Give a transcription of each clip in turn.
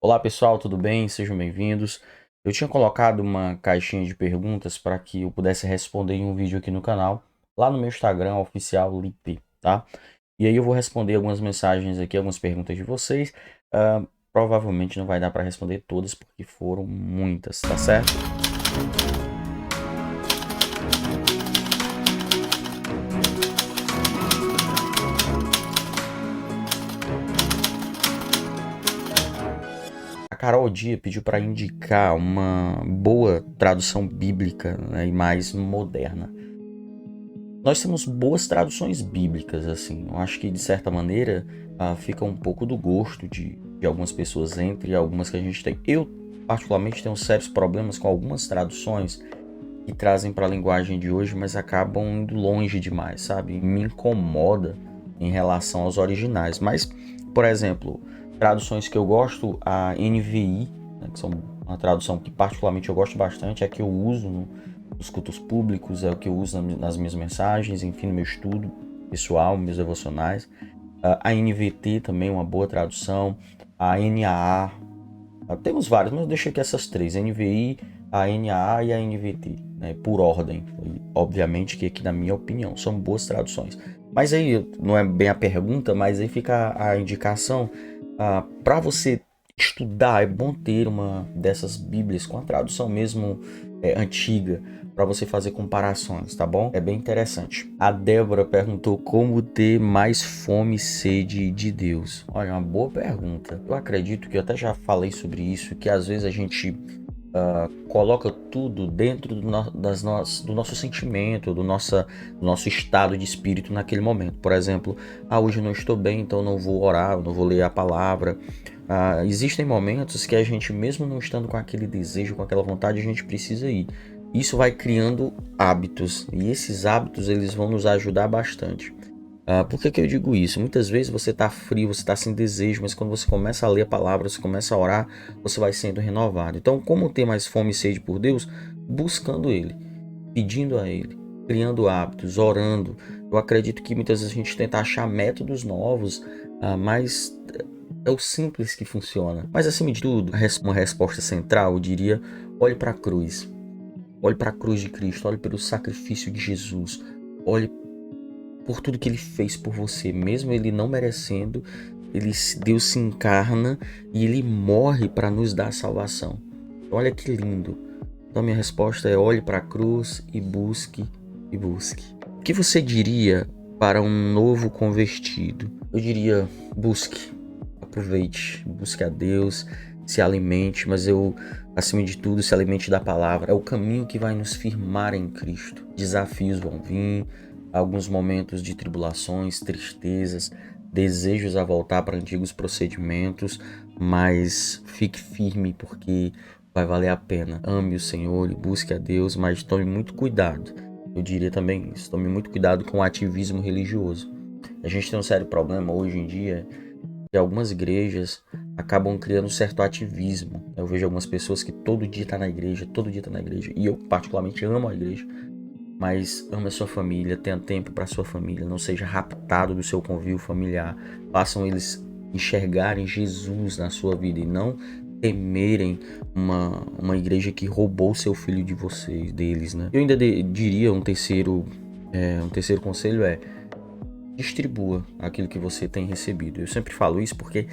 Olá pessoal, tudo bem? Sejam bem-vindos. Eu tinha colocado uma caixinha de perguntas para que eu pudesse responder em um vídeo aqui no canal, lá no meu Instagram oficial Lipe, tá? E aí eu vou responder algumas mensagens aqui, algumas perguntas de vocês. Provavelmente não vai dar para responder todas porque foram muitas, tá certo? A Carol Dia pediu para indicar uma boa tradução bíblica, né, e mais moderna. Nós temos boas traduções bíblicas, assim. Eu acho que, de certa maneira, fica um pouco do gosto de algumas pessoas entre algumas que a gente tem. Eu, particularmente, tenho sérios problemas com algumas traduções que trazem para a linguagem de hoje, mas acabam indo longe demais, sabe? Me incomoda em relação aos originais. Mas, por exemplo, traduções que eu gosto, a NVI, né, que são uma tradução que particularmente eu gosto bastante, é a que eu uso nos cultos públicos, é o que eu uso nas minhas mensagens, enfim, no meu estudo pessoal, meus devocionais. A NVT também, uma boa tradução. A NAA, temos vários, mas eu deixei aqui essas três: NVI, a NAA e a NVT, né, por ordem. E, obviamente que aqui, na minha opinião, são boas traduções. Mas aí, não é bem a pergunta, mas aí fica a indicação. Para você estudar, é bom ter uma dessas bíblias com a tradução mesmo antiga, para você fazer comparações, tá bom? É bem interessante. A Débora perguntou como ter mais fome e sede de Deus. Olha, uma boa pergunta. Eu acredito que eu até já falei sobre isso, que às vezes a gente coloca tudo dentro do nosso sentimento, do nosso estado de espírito naquele momento. Por exemplo, hoje eu não estou bem, então não vou orar, não vou ler a palavra. Existem momentos que a gente, mesmo não estando com aquele desejo, com aquela vontade, a gente precisa ir. Isso vai criando hábitos, e esses hábitos eles vão nos ajudar bastante. Por que eu digo isso? Muitas vezes você está frio, você está sem desejo, mas quando você começa a ler a palavra, você começa a orar, você vai sendo renovado. Então, como ter mais fome e sede por Deus? Buscando Ele, pedindo a Ele, criando hábitos, orando. Eu acredito que muitas vezes a gente tenta achar métodos novos, mas é o simples que funciona. Mas acima de tudo, uma resposta central, eu diria: olhe para a cruz. Olhe para a cruz de Cristo, olhe pelo sacrifício de Jesus. Olhe por tudo que ele fez por você, mesmo ele não merecendo. Deus se encarna e ele morre para nos dar salvação. Olha que lindo. Então minha resposta é: olhe para a cruz e busque e busque. O que você diria para um novo convertido? Eu diria: busque, aproveite, busque a Deus, se alimente, mas acima de tudo, se alimente da palavra. É o caminho que vai nos firmar em Cristo. Desafios vão vir, alguns momentos de tribulações, tristezas, desejos a voltar para antigos procedimentos, mas fique firme porque vai valer a pena. Ame o Senhor e busque a Deus, mas tome muito cuidado. Eu diria também isso, tome muito cuidado com o ativismo religioso. A gente tem um sério problema hoje em dia que algumas igrejas acabam criando um certo ativismo. Eu vejo algumas pessoas que todo dia tá na igreja, todo dia tá na igreja, e eu particularmente amo a igreja, mas ame a sua família, tenha tempo para sua família, não seja raptado do seu convívio familiar. Façam eles enxergarem Jesus na sua vida e não temerem uma igreja que roubou seu filho de vocês, deles, né? Eu ainda diria um terceiro conselho é: distribua aquilo que você tem recebido. Eu sempre falo isso porque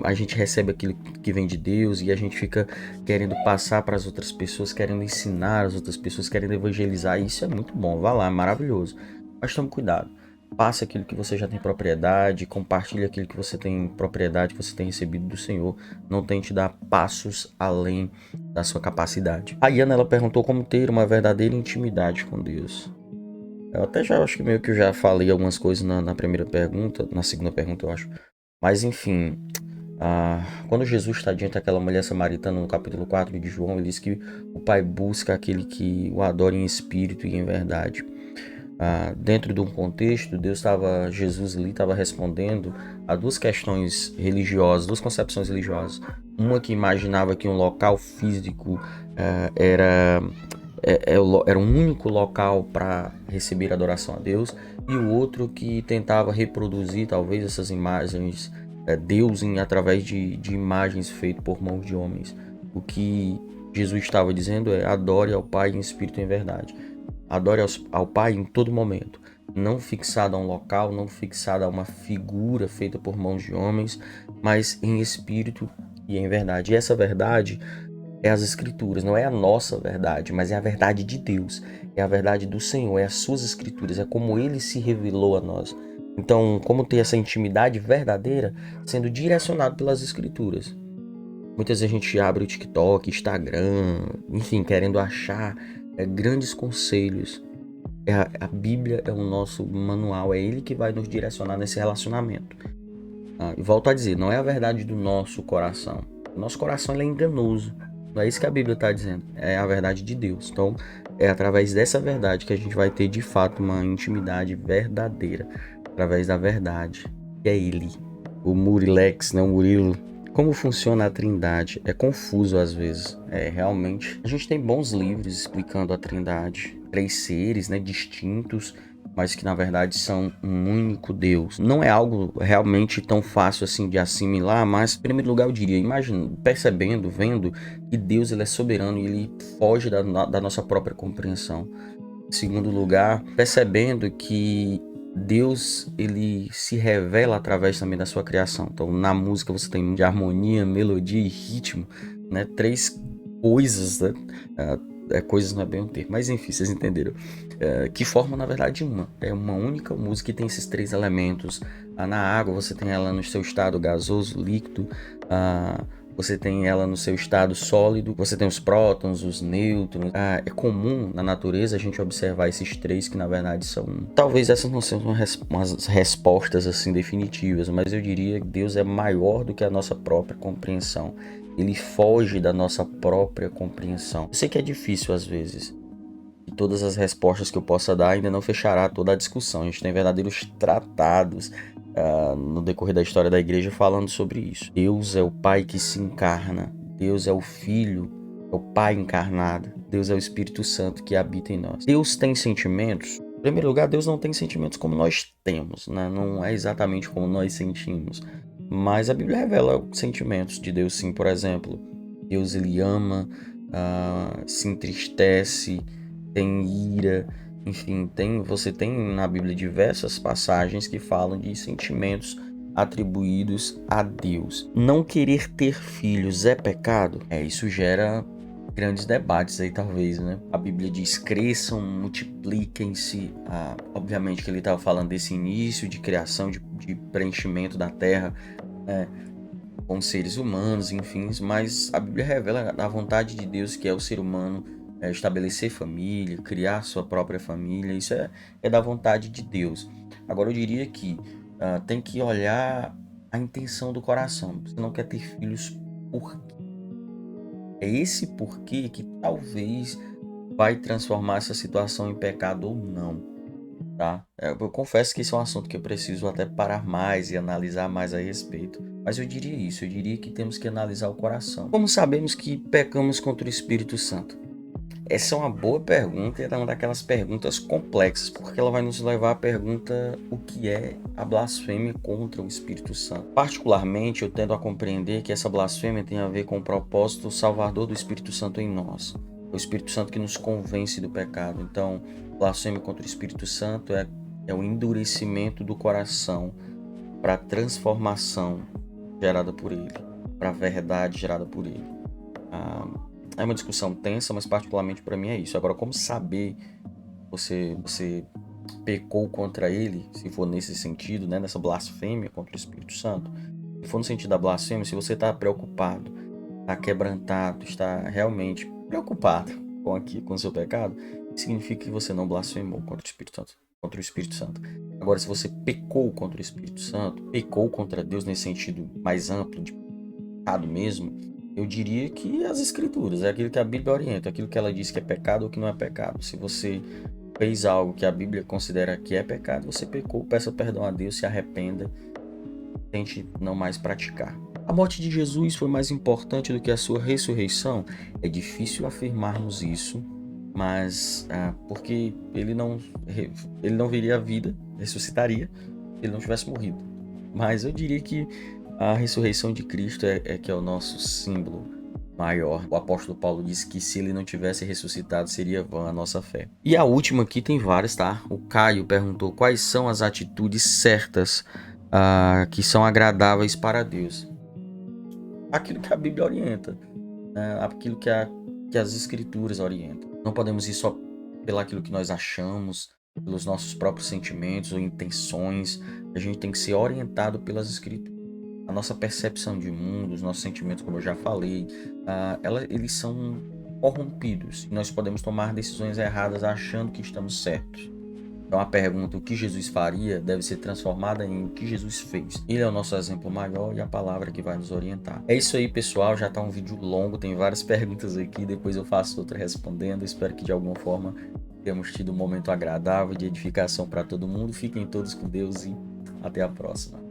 a gente recebe aquilo que vem de Deus e a gente fica querendo passar para as outras pessoas, querendo ensinar as outras pessoas, querendo evangelizar. E isso é muito bom, vá lá, é maravilhoso. Mas tome cuidado. Passe aquilo que você já tem propriedade, compartilhe aquilo que você tem propriedade, que você tem recebido do Senhor. Não tente dar passos além da sua capacidade. A Iana, ela perguntou como ter uma verdadeira intimidade com Deus. Eu até já acho que meio que eu já falei algumas coisas na primeira pergunta, na segunda pergunta, eu acho. Mas enfim, quando Jesus está diante daquela mulher samaritana no capítulo 4 de João, ele diz que o Pai busca aquele que o adora em espírito e em verdade. Dentro de um contexto, Jesus ali estava respondendo a duas questões religiosas, duas concepções religiosas. Uma que imaginava que um local físico era era um único local para receber adoração a Deus, e o outro que tentava reproduzir talvez essas imagens Deus através de imagens feitas por mãos de homens. O que Jesus estava dizendo é: adore ao Pai em espírito e em verdade. Adore ao Pai em todo momento, não fixado a um local, não fixado a uma figura feita por mãos de homens, mas em espírito e em verdade. E essa verdade é as Escrituras, não é a nossa verdade, mas é a verdade de Deus, é a verdade do Senhor, é as suas Escrituras, é como Ele se revelou a nós. Então, como ter essa intimidade verdadeira sendo direcionado pelas Escrituras? Muitas vezes a gente abre o TikTok, Instagram, enfim, querendo achar grandes conselhos. A Bíblia é o nosso manual, é Ele que vai nos direcionar nesse relacionamento. E volto a dizer, não é a verdade do nosso coração. O nosso coração ele é enganoso. Não é isso que a Bíblia está dizendo. É a verdade de Deus. Então, é através dessa verdade que a gente vai ter, de fato, uma intimidade verdadeira. Através da verdade. Que é Ele. O Murilex, né? O Murilo. Como funciona a Trindade? É confuso às vezes. Realmente. A gente tem bons livros explicando a Trindade. 3 seres, né? Distintos, mas que na verdade são um único Deus. Não é algo realmente tão fácil assim de assimilar, mas em primeiro lugar eu diria, imagina, percebendo, vendo que Deus ele é soberano e ele foge da nossa própria compreensão. Em segundo lugar, percebendo que Deus ele se revela através também da sua criação. Então na música você tem de harmonia, melodia e ritmo, né? 3 coisas, né? Coisas não é bem um termo, mas enfim, vocês entenderam. Que formam, na verdade, uma única música que tem esses 3 elementos. Na água, você tem ela no seu estado gasoso, líquido. Você tem ela no seu estado sólido. Você tem os prótons, os nêutrons. É comum na natureza a gente observar esses 3 que, na verdade, são... Talvez essas não sejam umas respostas assim definitivas, mas eu diria que Deus é maior do que a nossa própria compreensão. Ele foge da nossa própria compreensão. Eu sei que é difícil às vezes. E todas as respostas que eu possa dar ainda não fechará toda a discussão. A gente tem verdadeiros tratados no decorrer da história da igreja falando sobre isso. Deus é o Pai que se encarna. Deus é o Filho, é o Pai encarnado. Deus é o Espírito Santo que habita em nós. Deus tem sentimentos? Em primeiro lugar, Deus não tem sentimentos como nós temos, né? Não é exatamente como nós sentimos. Mas a Bíblia revela sentimentos de Deus, sim. Por exemplo, Deus ele ama, se entristece, tem ira, enfim, você tem na Bíblia diversas passagens que falam de sentimentos atribuídos a Deus. Não querer ter filhos é pecado? Isso gera grandes debates aí, talvez, né? A Bíblia diz: cresçam, multipliquem-se. Obviamente que ele estava falando desse início de criação, de preenchimento da terra, com seres humanos, enfim, mas a Bíblia revela a vontade de Deus, que é o ser humano estabelecer família, criar sua própria família. Isso é da vontade de Deus. Agora eu diria que tem que olhar a intenção do coração. Você não quer ter filhos por quê? É esse porquê que talvez vai transformar essa situação em pecado ou não, tá? Eu confesso que isso é um assunto que eu preciso até parar mais e analisar mais a respeito. Mas eu diria isso, eu diria que temos que analisar o coração. Como sabemos que pecamos contra o Espírito Santo? Essa é uma boa pergunta e é uma daquelas perguntas complexas, porque ela vai nos levar à pergunta: o que é a blasfêmia contra o Espírito Santo? Particularmente, eu tendo a compreender que essa blasfêmia tem a ver com o propósito salvador do Espírito Santo em nós. O Espírito Santo que nos convence do pecado. Então, blasfêmia contra o Espírito Santo é o endurecimento do coração para a transformação gerada por ele, para a verdade gerada por ele. É uma discussão tensa, mas particularmente para mim é isso. Agora, como saber você pecou contra ele, se for nesse sentido, né, nessa blasfêmia contra o Espírito Santo? Se for no sentido da blasfêmia, se você está preocupado, está quebrantado, está realmente preocupado com o seu pecado, significa que você não blasfemou contra o Espírito Santo. Agora, se você pecou contra o Espírito Santo, pecou contra Deus nesse sentido mais amplo, de pecado mesmo, eu diria que as Escrituras, é aquilo que a Bíblia orienta, aquilo que ela diz que é pecado ou que não é pecado. Se você fez algo que a Bíblia considera que é pecado, você pecou, peça perdão a Deus, se arrependa, tente não mais praticar. A morte de Jesus foi mais importante do que a sua ressurreição? É difícil afirmarmos isso, mas porque ele não viria à vida, ressuscitaria, se ele não tivesse morrido. Mas eu diria que A ressurreição de Cristo é que é o nosso símbolo maior. O apóstolo Paulo disse que se ele não tivesse ressuscitado, seria vã a nossa fé. E a última aqui tem várias, tá? O Caio perguntou quais são as atitudes certas que são agradáveis para Deus. Aquilo que a Bíblia orienta, né? Aquilo que as Escrituras orientam. Não podemos ir só pelaquilo que nós achamos, pelos nossos próprios sentimentos ou intenções. A gente tem que ser orientado pelas Escrituras. A nossa percepção de mundo, os nossos sentimentos, como eu já falei, eles são corrompidos. E nós podemos tomar decisões erradas achando que estamos certos. Então a pergunta, o que Jesus faria, deve ser transformada em o que Jesus fez. Ele é o nosso exemplo maior e a palavra que vai nos orientar. É isso aí, pessoal. Já está um vídeo longo, tem várias perguntas aqui. Depois eu faço outra respondendo. Espero que de alguma forma tenhamos tido um momento agradável de edificação para todo mundo. Fiquem todos com Deus e até a próxima.